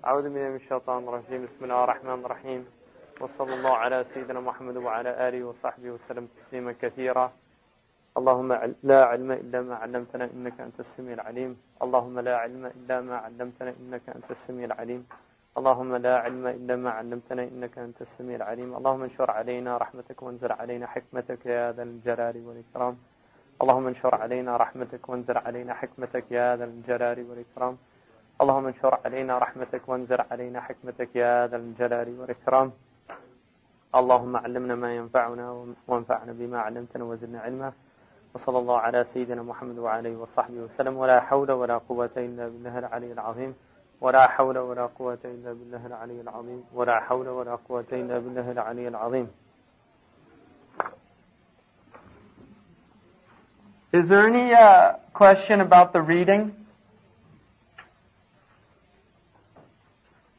أعوذ بالله من الشيطان الرجيم بسم الله الرحمن الرحيم وصلى الله على سيدنا محمد وعلى آله وصحبه وسلم تسليما كثيرا اللهم لا علم إلا ما علمتنا إنك أنت السميع العليم اللهم لا علم إلا ما علمتنا إنك أنت السميع العليم اللهم لا علم إلا ما علمتنا إنك أنت السميع العليم اللهم انشر علينا رحمتك وانزل علينا حكمتك يا ذا الجلال والإكرام اللهم انشر علينا رحمتك وانزل علينا حكمتك يا ذا الجلال والإكرام اللهم انشر علينا رحمتك وانزل علينا حكمتك يا ذا الجلال والإكرام اللهم علمنا ما ينفعنا وانفعنا بما علمتنا وزدنا علما وصلى الله على سيدنا محمد وعلى آله وصحبه وسلم ولا حول ولا قوة إلا بالله العلي العظيم ولا حول ولا قوة إلا بالله العلي العظيم ولا حول ولا قوة إلا بالله العلي العظيم. Is there any question about the reading?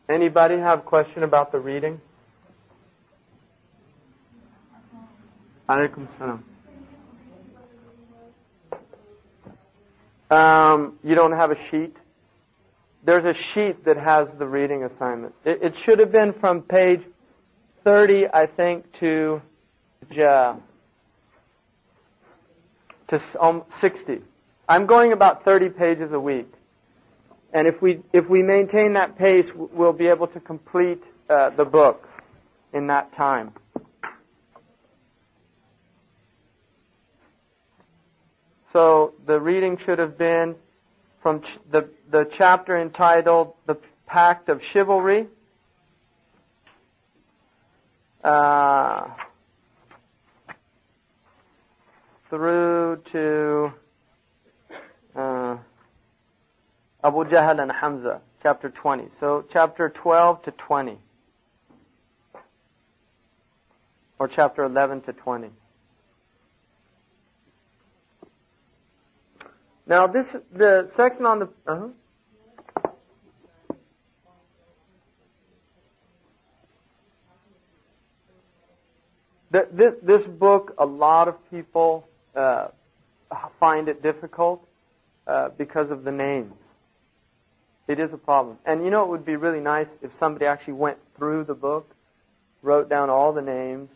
Anybody have a question about the reading? Alaikum salam. You don't have a sheet? There's a sheet that has the reading assignment. It should have been from page 30, I think, to 60. I'm going about 30 pages a week. And if we maintain that pace, we'll be able to complete the book in that time. So the reading should have been from the chapter entitled The Pact of Chivalry, through to Abu Jahl and Hamza, chapter 20. So chapter 12 to 20. Or chapter 11 to 20. Now the section on the... This book, a lot of people find it difficult because of the names. It is a problem. And you know, it would be really nice if somebody actually went through the book, wrote down all the names,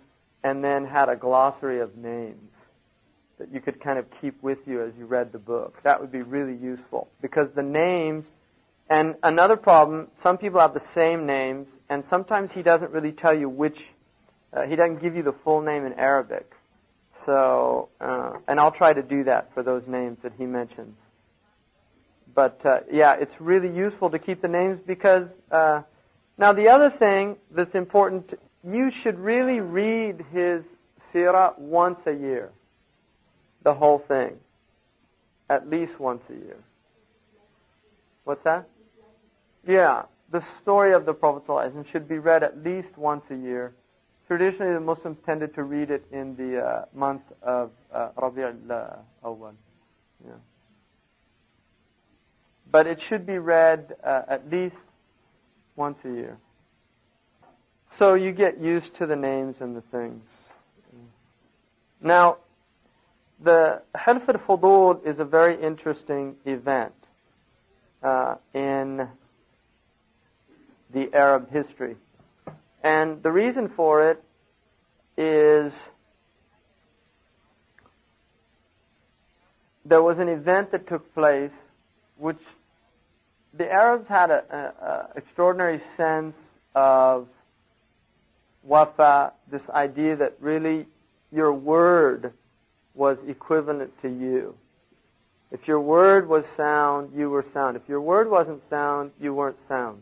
and then had a glossary of names that you could kind of keep with you as you read the book. That would be really useful. Because the names, and another problem, some people have the same names, and sometimes he doesn't really tell you which, he doesn't give you the full name in Arabic. So, and I'll try to do that for those names that he mentions. But, yeah, it's really useful to keep the names because, now the other thing that's important, you should really read his seerah once a year. The whole thing. At least once a year. What's that? Yeah, the story of the Prophet ﷺ should be read at least once a year. Traditionally, the Muslims tended to read it in the month of Rabi' al-Awwal. Yeah. But it should be read at least once a year. So you get used to the names and the things. Now, the Hilf al-Fudul is a very interesting event in the Arab history. And the reason for it is there was an event that took place which the Arabs had an extraordinary sense of wafa, this idea that really your word was equivalent to you. If your word was sound, you were sound. If your word wasn't sound, you weren't sound.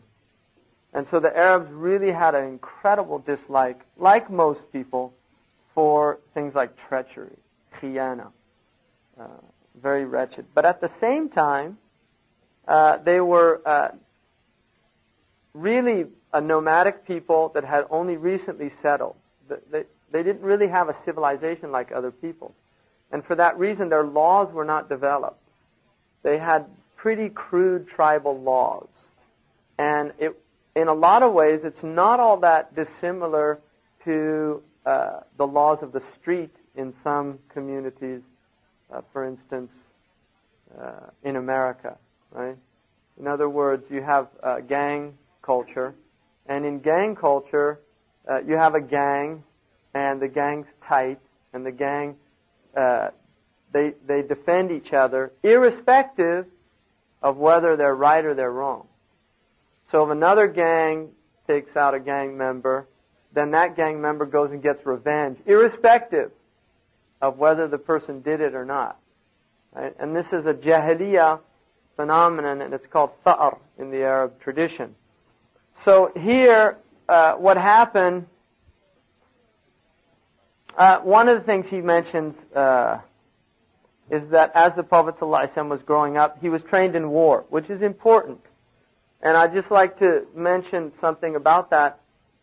And so the Arabs really had an incredible dislike, like most people, for things like treachery, khiyana, very wretched. But at the same time, they were really a nomadic people that had only recently settled. They didn't really have a civilization like other people. And for that reason, their laws were not developed. They had pretty crude tribal laws. And in a lot of ways, it's not all that dissimilar to the laws of the street in some communities, for instance, in America, right? In other words, you have gang culture. And in gang culture, you have a gang, and the gang's tight, and the gang, they defend each other, irrespective of whether they're right or they're wrong. So if another gang takes out a gang member, then that gang member goes and gets revenge, irrespective of whether the person did it or not. Right? And this is a jahiliyyah phenomenon, and it's called tha'ar in the Arab tradition. So here, what happened, one of the things he mentions is that as the Prophet ﷺ was growing up, he was trained in war, which is important. And I'd just like to mention something about that.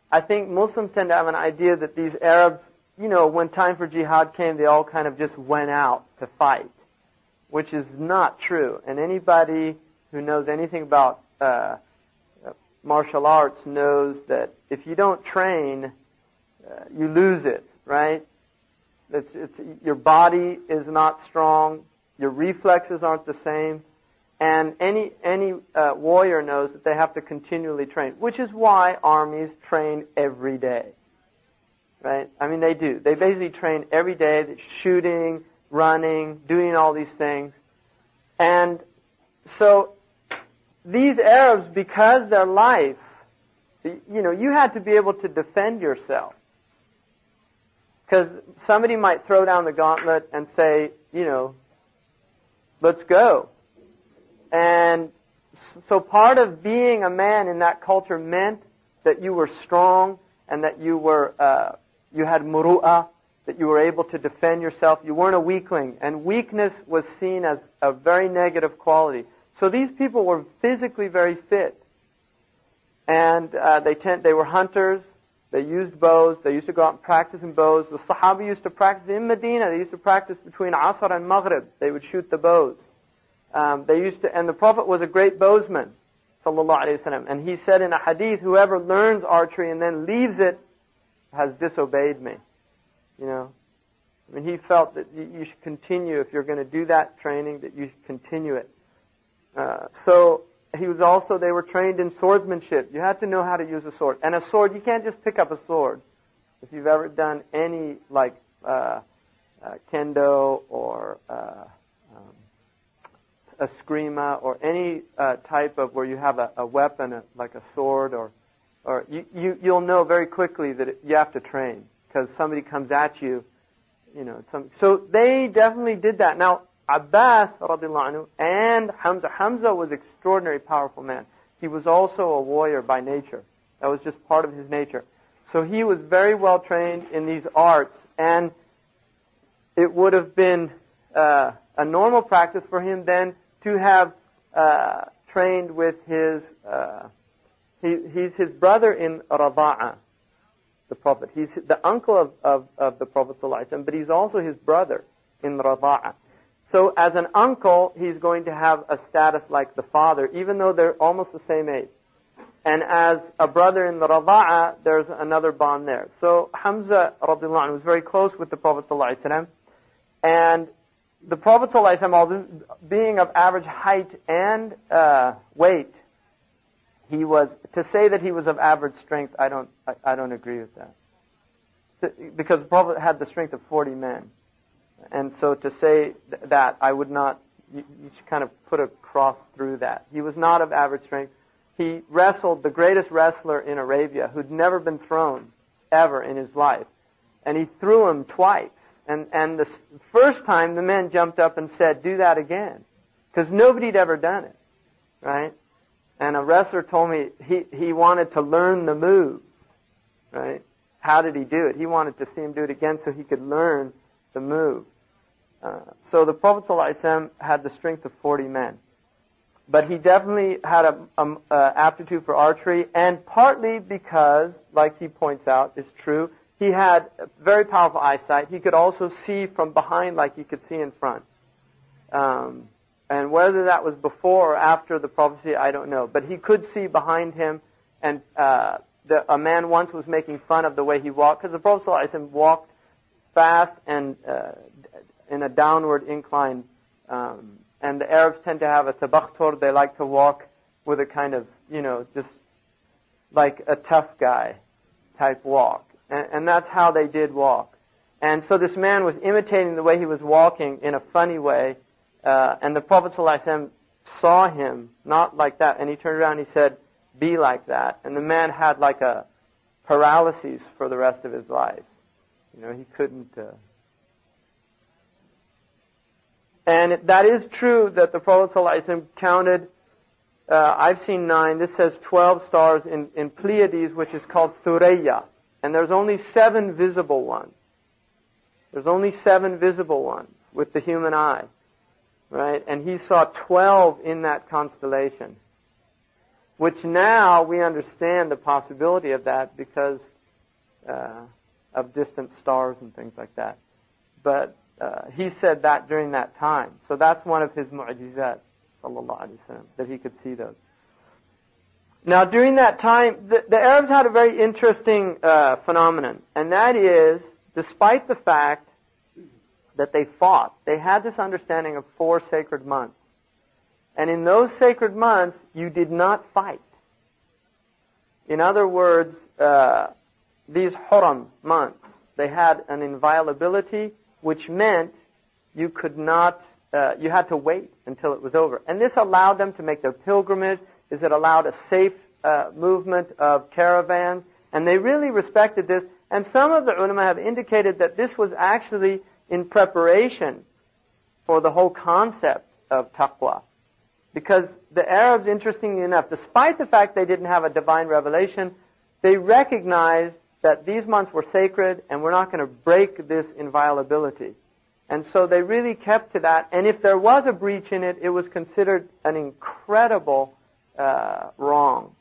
I think Muslims tend to have an idea that these Arabs, when time for jihad came, they all kind of just went out to fight, which is not true. And anybody who knows anything about martial arts knows that if you don't train, you lose it, right? Your body is not strong, your reflexes aren't the same, and any warrior knows that they have to continually train, which is why armies train every day, right? I mean, they do. They basically train every day, shooting, running, doing all these things. And so these Arabs, because their life, you had to be able to defend yourself. Because somebody might throw down the gauntlet and say, let's go. And so part of being a man in that culture meant that you were strong and that you had muru'ah, that you were able to defend yourself. You weren't a weakling. And weakness was seen as a very negative quality. So these people were physically very fit. And they were hunters. They used bows. They used to go out and practice in bows. The Sahaba used to practice in Medina. They used to practice between Asr and Maghrib. They would shoot the bows. And the Prophet was a great bowsman, sallallahu alaihi wasallam. And he said in a hadith, whoever learns archery and then leaves it has disobeyed me. I mean, he felt that you should continue, if you're going to do that training, that you should continue it. So they were trained in swordsmanship. You had to know how to use a sword. And a sword, you can't just pick up a sword. If you've ever done any, kendo or eskrima or any type of where you have a weapon, like a sword, or you'll know very quickly that you have to train because somebody comes at you, So they definitely did that. Now, Abbas radiallahu anhu and Hamza was an extraordinary powerful man. He was also a warrior by nature. That was just part of his nature. So he was very well trained in these arts, and it would have been a normal practice for him then to have trained with he's his brother in Rada'a, the Prophet. He's the uncle of the Prophet ﷺ, but he's also his brother in Rada'a. So as an uncle, he's going to have a status like the father, even though they're almost the same age. And as a brother in the Rada'a, there's another bond there. So Hamza radiallahu anhu was very close with the Prophet ﷺ, and the Prophet ﷺ, although being of average height and weight, to say that he was of average strength, I don't agree with that. Because the Prophet had the strength of 40 men. And so to say that, I would not, you should kind of put a cross through that. He was not of average strength. He wrestled the greatest wrestler in Arabia who'd never been thrown ever in his life. And he threw him twice. And the first time the men jumped up and said, do that again. Because nobody'd ever done it. Right? And a wrestler told me he wanted to learn the move. Right? How did he do it? He wanted to see him do it again so he could learn the move. So the Prophet ﷺ had the strength of 40 men. But he definitely had an aptitude for archery, and partly because, like he points out, is true, he had very powerful eyesight. He could also see from behind like he could see in front. And whether that was before or after the prophecy, I don't know. But he could see behind him, and a man once was making fun of the way he walked, because the Prophet ﷺ walked fast and in a downward incline. And the Arabs tend to have a tabakhtur. They like to walk with a kind of, just like a tough guy type walk. And that's how they did walk. And so this man was imitating the way he was walking in a funny way. And the Prophet ﷺ saw him not like that. And he turned around and he said, be like that. And the man had like a paralysis for the rest of his life. He couldn't... And that is true that the Prophet ﷺ counted, I've seen 9, this says 12 stars in Pleiades, which is called Thuraya. And there's only 7 visible ones. There's only 7 visible ones with the human eye. Right? And he saw 12 in that constellation. Which now we understand the possibility of that because of distant stars and things like that. But he said that during that time. So that's one of his mu'jizat, sallallahu alayhi wa sallam, that he could see those. Now during that time, the Arabs had a very interesting phenomenon. And that is, despite the fact that they fought, they had this understanding of 4 sacred months. And in those sacred months, you did not fight. In other words, these Huram months, they had an inviolability, which meant you could not, you had to wait until it was over. And this allowed them to make their pilgrimage. It allowed a safe movement of caravans. And they really respected this. And some of the ulama have indicated that this was actually in preparation for the whole concept of taqwa. Because the Arabs, interestingly enough, despite the fact they didn't have a divine revelation, they recognized that these months were sacred and we're not going to break this inviolability. And so they really kept to that. And if there was a breach in it, it was considered an incredible wrong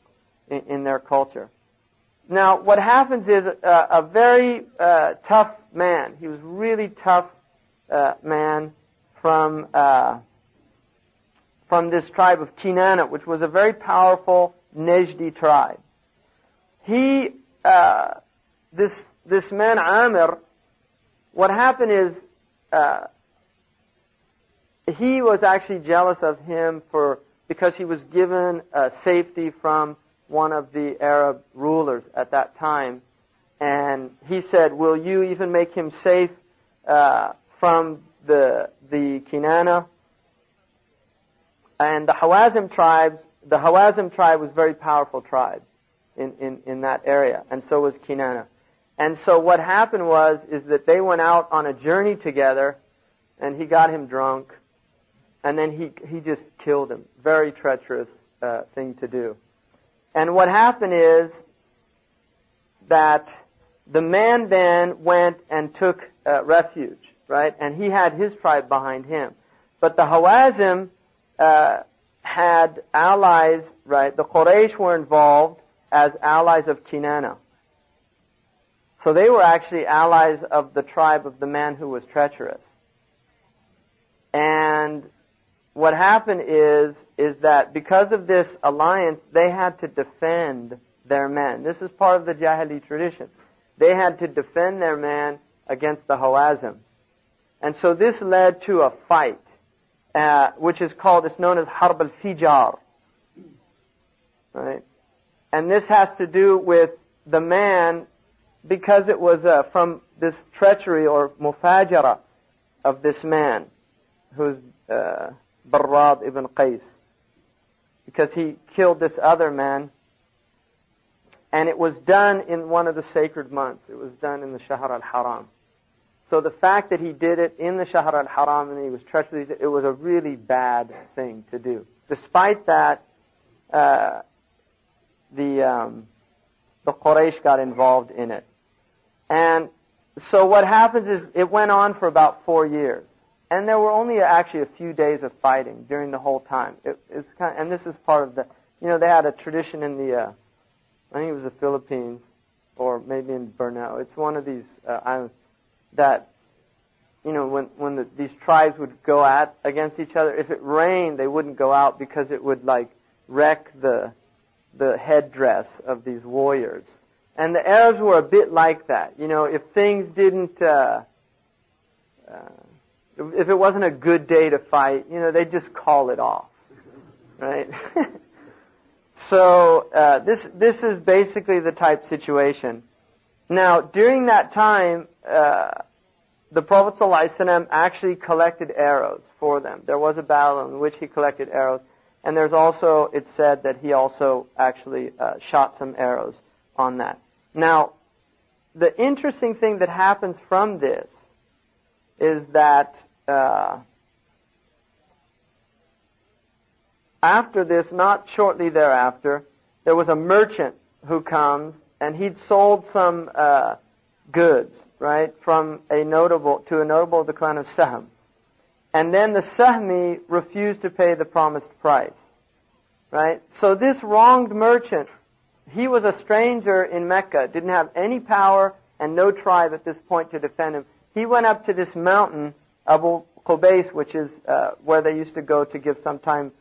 in their culture. Now, what happens is a very tough man. He was really tough man from this tribe of Kinana, which was a very powerful Najdi tribe. He, this man Amir, what happened is he was actually jealous of him because he was given safety from one of the Arab rulers at that time. And he said, will you even make him safe from the Kinana? And the Hawazim tribe was a very powerful tribe in that area, and so was Kinana. And so what happened is that they went out on a journey together, and he got him drunk, and then he just killed him. Very treacherous thing to do. And what happened is that the man then went and took refuge, right? And he had his tribe behind him. But the Hawazim had allies, right? The Quraysh were involved as allies of Kinana. So they were actually allies of the tribe of the man who was treacherous. And what happened is that because of this alliance, they had to defend their men. This is part of the Jahili tradition. They had to defend their man against the Hawazim. And so this led to a fight, which is known as Harb al-Fijar. Right? And this has to do with the man, because it was from this treachery or mufajara of this man, who's Barrad ibn Qais, because he killed this other man, and it was done in one of the sacred months. It was done in the Shahr al-Haram. So the fact that he did it in the Shahr al-Haram and he was treacherous, it was a really bad thing to do. Despite that, the Quraysh got involved in it. And so what happens is it went on for about 4 years. And there were only actually a few days of fighting during the whole time. And this is part of they had a tradition in I think it was the Philippines, or maybe in Borneo. It's one of these islands that, when these tribes would go against each other, if it rained, they wouldn't go out because it would wreck the headdress of these warriors. And the Arabs were a bit like that. If things didn't, if it wasn't a good day to fight, they'd just call it off, right? So this is basically the type situation. Now, during that time, the Prophet ﷺ actually collected arrows for them. There was a battle in which he collected arrows. And there's also, it's said that he also actually shot some arrows on that. Now, the interesting thing that happens from this is that after this, not shortly thereafter, there was a merchant who comes, and he'd sold some goods, right, from a notable of the clan of Sahm. And then the Sahmi refused to pay the promised price, right? So this wronged merchant, he was a stranger in Mecca, didn't have any power and no tribe at this point to defend him. He went up to this mountain, Abu Qubais, which is where they used to go to give sometime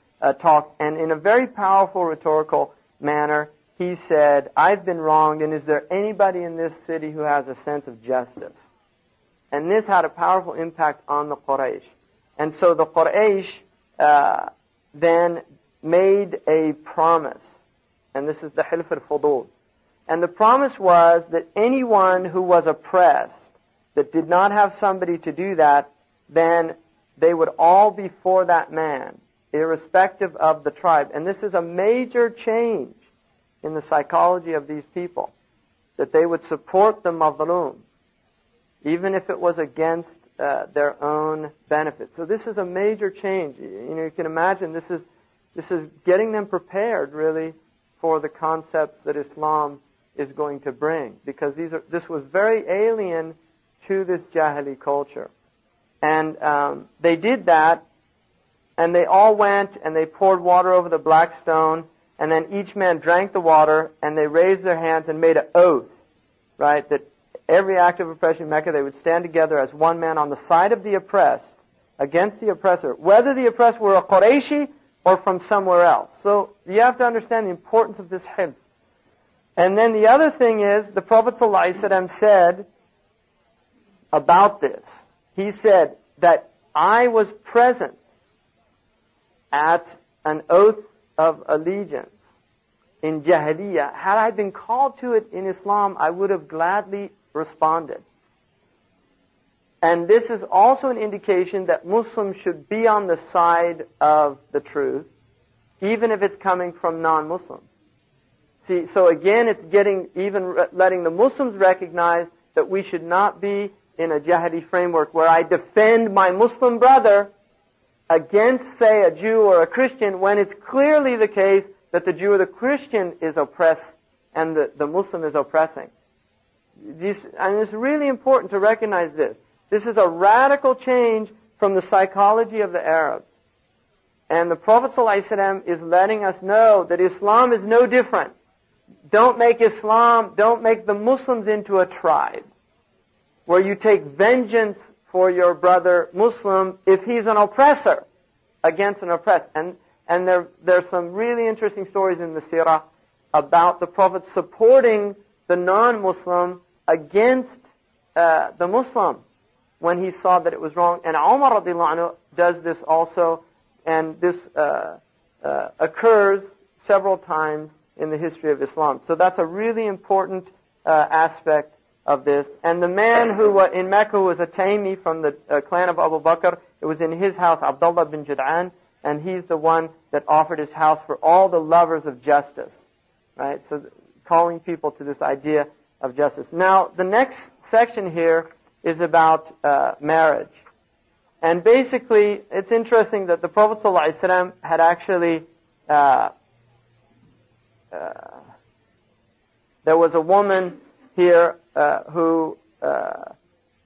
talk, and in a very powerful rhetorical manner, he said, I've been wronged, and is there anybody in this city who has a sense of justice? And this had a powerful impact on the Quraysh. And so the Quraysh then made a promise, and this is the Hilf al-Fudul. And the promise was that anyone who was oppressed, that did not have somebody to do that, then they would all be for that man, irrespective of the tribe. And this is a major change in the psychology of these people, that they would support the mazlum, even if it was against their own benefit. So this is a major change. You can imagine this is getting them prepared really for the concepts that Islam is going to bring, because this was very alien to this Jahili culture. And they did that, and they all went and they poured water over the black stone, and then each man drank the water, and they raised their hands and made an oath, right, that every act of oppression in Mecca, they would stand together as one man on the side of the oppressed against the oppressor, whether the oppressed were a Qurayshi or from somewhere else. So you have to understand the importance of this hilf. And then the other thing is, the Prophet ﷺ said about this, he said that I was present at an oath of allegiance in Jahiliyyah. Had I been called to it in Islam, I would have gladly responded. And this is also an indication that Muslims should be on the side of the truth, even if it's coming from non-Muslims. See, so again, it's letting the Muslims recognize that we should not be in a Jahili framework where I defend my Muslim brother against, say, a Jew or a Christian, when it's clearly the case that the Jew or the Christian is oppressed and the Muslim is oppressing. And it's really important to recognize this. This is a radical change from the psychology of the Arabs. And the Prophet ﷺ is letting us know that Islam is no different. Don't make the Muslims into a tribe where you take vengeance for your brother Muslim if he's an oppressor against an oppressed. And there's some really interesting stories in the Sirah about the Prophet supporting the non-Muslim against the Muslim when he saw that it was wrong. And Umar radiallahu anhu does this also, and this occurs several times in the history of Islam. So that's a really important aspect of this. And the man who in Mecca was a Taymi from the clan of Abu Bakr, it was in his house, Abdullah bin Jud'an, and he's the one that offered his house for all the lovers of justice, right? So calling people to this idea of justice. Now, the next section here is about marriage. And basically, it's interesting that the Prophet ﷺ had actually, there was a woman here who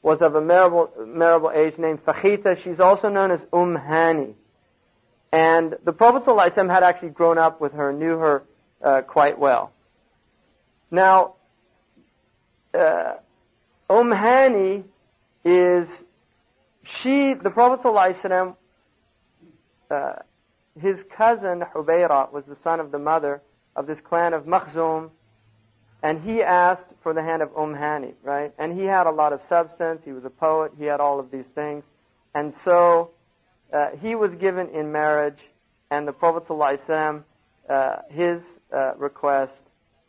was of a marriable age named Fakhita. She's also known as Hani. And the Prophet ﷺ had actually grown up with her, knew her quite well. Now, Hani is, the Prophet ﷺ, his cousin Hubayra was the son of the mother of this clan of Makhzum, and he asked for the hand of Hani, right? And he had a lot of substance, he was a poet, he had all of these things, and so he was given in marriage, and the Prophet ﷺ, his request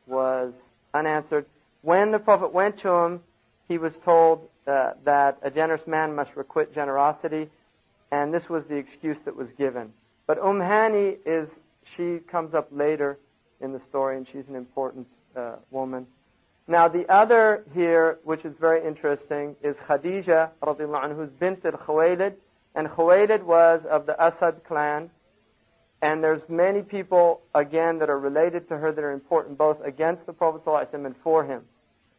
was unanswered. When the Prophet went to him, he was told that a generous man must requite generosity, and this was the excuse that was given. But Hani she comes up later in the story, and she's an important woman. Now the other here, which is very interesting, is Khadija radiallahu anha, who's bint al-Khuwaylid, and Khuwaylid was of the Asad clan, and there's many people, again, that are related to her that are important both against the Prophet ﷺ and for him.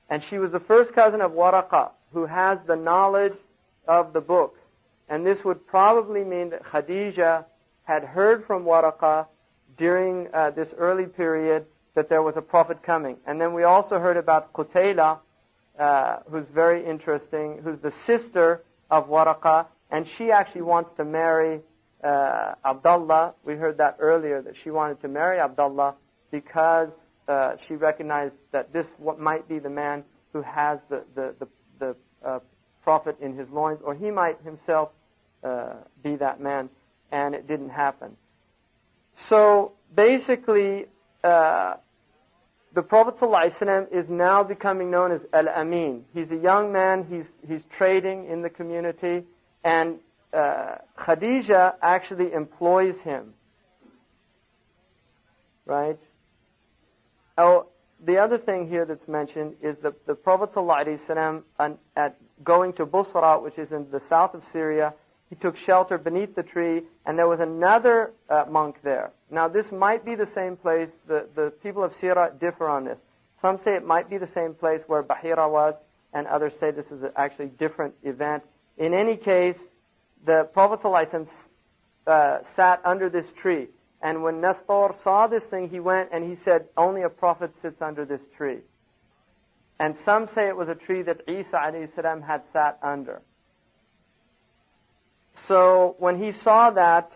And she was the first cousin of Waraqah, who has the knowledge of the books. And this would probably mean that Khadija had heard from Waraqah during this early period that there was a prophet coming. And then we also heard about Qutayla, who's very interesting, who's the sister of Waraqah, and she actually wants to marry Abdullah. We heard that earlier, that she wanted to marry Abdullah because she recognized that this might be the man who has the prophet in his loins, or he might himself be that man, and it didn't happen. So basically, the Prophet ﷺ is now becoming known as Al-Amin. He's a young man, he's trading in the community, and Khadija actually employs him. Right? Oh, the other thing here that's mentioned is that the Prophet ﷺ, at going to Busra, which is in the south of Syria, he took shelter beneath the tree, and there was another monk there. Now, this might be the same place. The people of Sirah differ on this. Some say it might be the same place where Bahira was, and others say this is actually a different event. In any case, the Prophet ﷺ sat under this tree. And when Nestor saw this thing, he went and he said, only a prophet sits under this tree. And some say it was a tree that Isa a.s. had sat under. So when he saw that,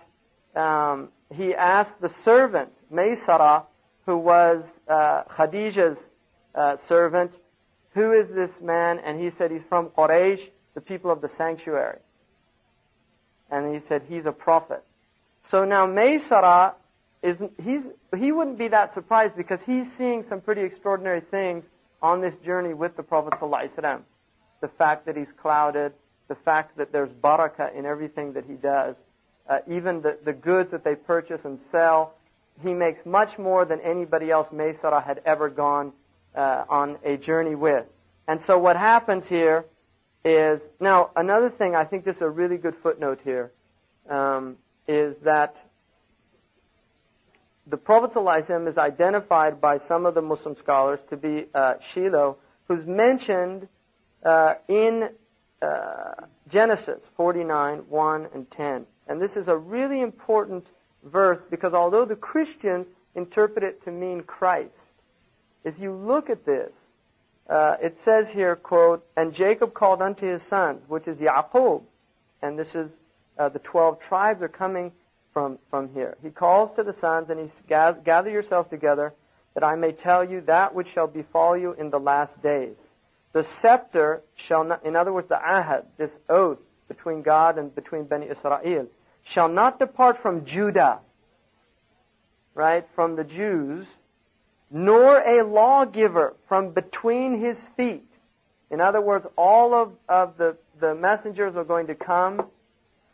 he asked the servant, Maysara, who was Khadija's servant, who is this man? And he said, he's from Quraysh, the people of the sanctuary. And he said, he's a prophet. So now Maysara, he wouldn't be that surprised because he's seeing some pretty extraordinary things on this journey with the Prophet ﷺ. The fact that he's clouded, the fact that there's barakah in everything that he does, even the goods that they purchase and sell, he makes much more than anybody else Maysara had ever gone on a journey with. And so what happens here is, now another thing, I think this is a really good footnote here, is that the Prophet ﷺ is identified by some of the Muslim scholars to be Shiloh, who's mentioned in Genesis 49, 1 and 10. And this is a really important verse because although the Christians interpret it to mean Christ, if you look at this, it says here, quote, and Jacob called unto his sons, which is Yaqub, and this is the 12 tribes are coming from here. He calls to the sons and he says, gather yourselves together that I may tell you that which shall befall you in the last days. The scepter shall not, in other words, the ahad, this oath between God and between Bani Israel, shall not depart from Judah, right, from the Jews, nor a lawgiver from between his feet. In other words, all of the messengers are going to come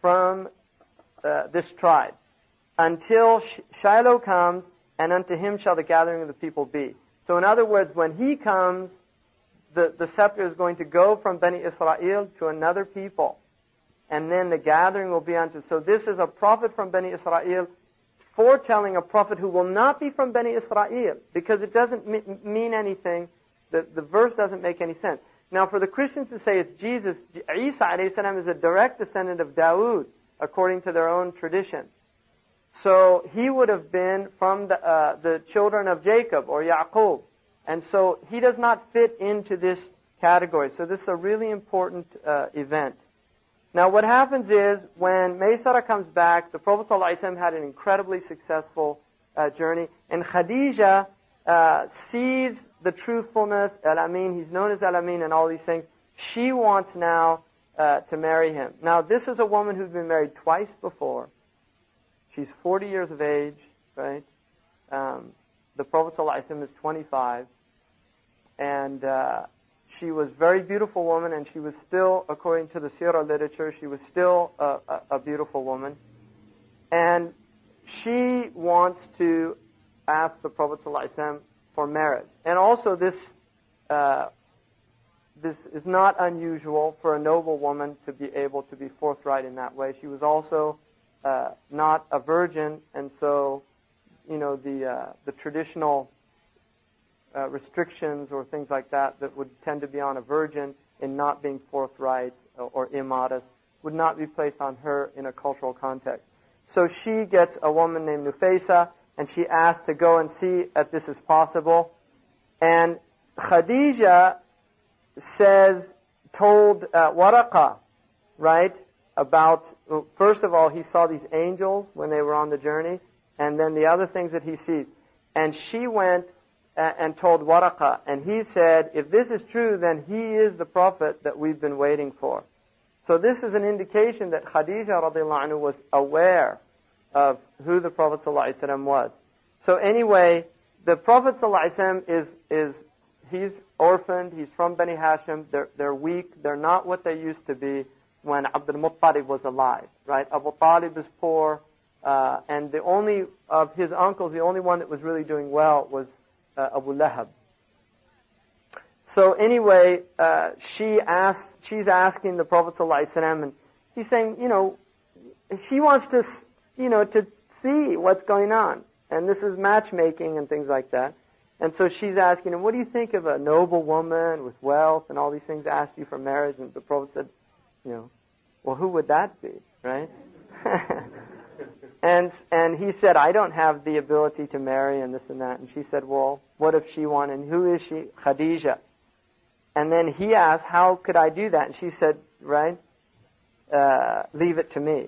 from this tribe until Shiloh comes, and unto him shall the gathering of the people be. So in other words, when he comes, the scepter is going to go from Bani Israel to another people, and then the gathering will be unto. So this is a prophet from Bani Israel foretelling a prophet who will not be from Bani Israel, because it doesn't mean anything. The verse doesn't make any sense. Now, for the Christians to say it's Jesus, Isa a.s. is a direct descendant of Dawood, according to their own tradition. So he would have been from the children of Jacob or Yaqub. And so he does not fit into this category. So this is a really important event. Now what happens is, when Maysara comes back, the Prophet ﷺ had an incredibly successful journey. And Khadija sees the truthfulness, Al-Amin, he's known as Al-Amin and all these things. She wants now to marry him. Now this is a woman who's been married twice before. She's 40 years of age, right? the Prophet ﷺ is 25, and she was a very beautiful woman, and she was still, according to the seerah literature, she was still a beautiful woman. And she wants to ask the Prophet ﷺ for marriage. And also this is not unusual for a noble woman to be able to be forthright in that way. She was also not a virgin, and so, the traditional restrictions or things like that would tend to be on a virgin in not being forthright or immodest would not be placed on her in a cultural context. So she gets a woman named Nufaysa, and she asks to go and see if this is possible. And Khadija told Waraqa, right, about, first of all, he saw these angels when they were on the journey, and then the other things that he sees. And she went and told Waraqa, and he said, if this is true, then he is the prophet that we've been waiting for. So this is an indication that Khadija radiallahu anhu was aware of who the Prophet ﷺ was. So anyway, the Prophet ﷺ he's orphaned, he's from Bani Hashim, they're weak, they're not what they used to be when Abdul Muttalib was alive, right? Abu Talib is poor, and the only of his uncles, the only one that was really doing well was Abu Lahab. So anyway, she's asking the Prophet ﷺ, and he's saying, she wants to, to see what's going on. And this is matchmaking and things like that. And so she's asking him, what do you think of a noble woman with wealth and all these things asked you for marriage? And the Prophet said, well, who would that be, right? And he said, I don't have the ability to marry and this and that. And she said, well, what if she wanted? And who is she? Khadija. And then he asked, how could I do that? And she said, right, leave it to me.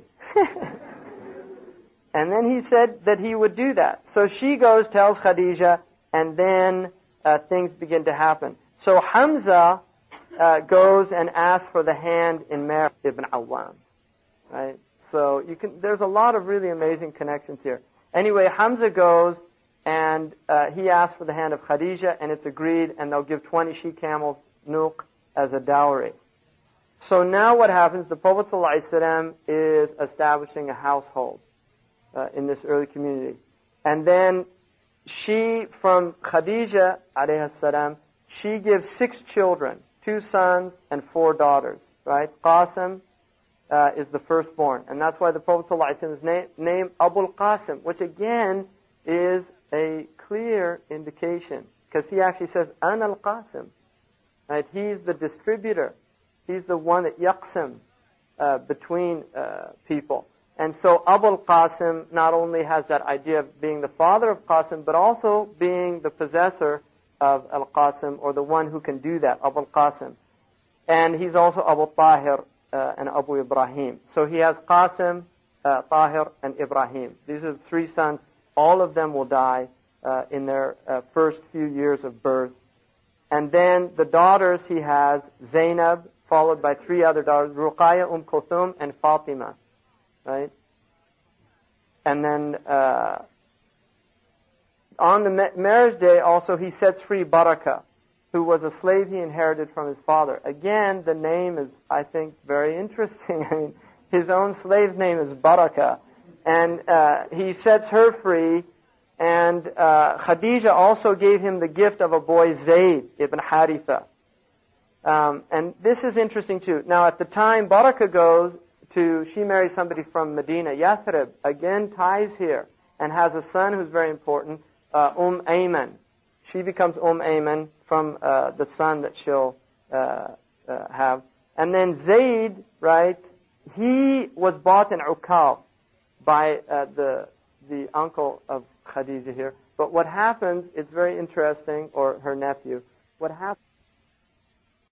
And then he said that he would do that. So she goes, tells Khadija, and then things begin to happen. So Hamza goes and asks for the hand in marriage Ibn Awwam, right? So there's a lot of really amazing connections here. Anyway, Hamza goes and he asks for the hand of Khadija, and it's agreed, and they'll give 20 she-camels, nuq, as a dowry. So now what happens, the Prophet ﷺ is establishing a household in this early community. And then she, from Khadija, alayhi salam, she gives 6 children, 2 sons and 4 daughters, right? Qasim is the firstborn. And that's why the Prophet ﷺ is named Abul Qasim, which again is a clear indication, because he actually says, Ana al-Qasim. Right? He's the distributor. He's the one that yaqsim between people. And so Abul Qasim not only has that idea of being the father of Qasim, but also being the possessor of Al-Qasim, or the one who can do that, Abul Qasim. And he's also Abu Tahir and Abu Ibrahim. So he has Qasim, Tahir, and Ibrahim. These are the 3 sons. All of them will die in their first few years of birth. And then the daughters he has, Zainab, followed by 3 other daughters, Ruqayya, Kulthum, and Fatima. Right? And then on the marriage day also he sets free Barakah, who was a slave he inherited from his father. Again, the name is, I think, very interesting. I mean, his own slave's name is Barakah. And he sets her free. And Khadija also gave him the gift of a boy, Zayd ibn Haritha. And this is interesting too. Now at the time, Barakah she marries somebody from Medina, Yathrib, again ties here, and has a son who's very important, Ayman. She becomes Ayman from the son that she'll have. And then Zayd, right, he was bought in Uqab by the uncle of Khadija here. But what happens, it's very interesting, or her nephew, what happens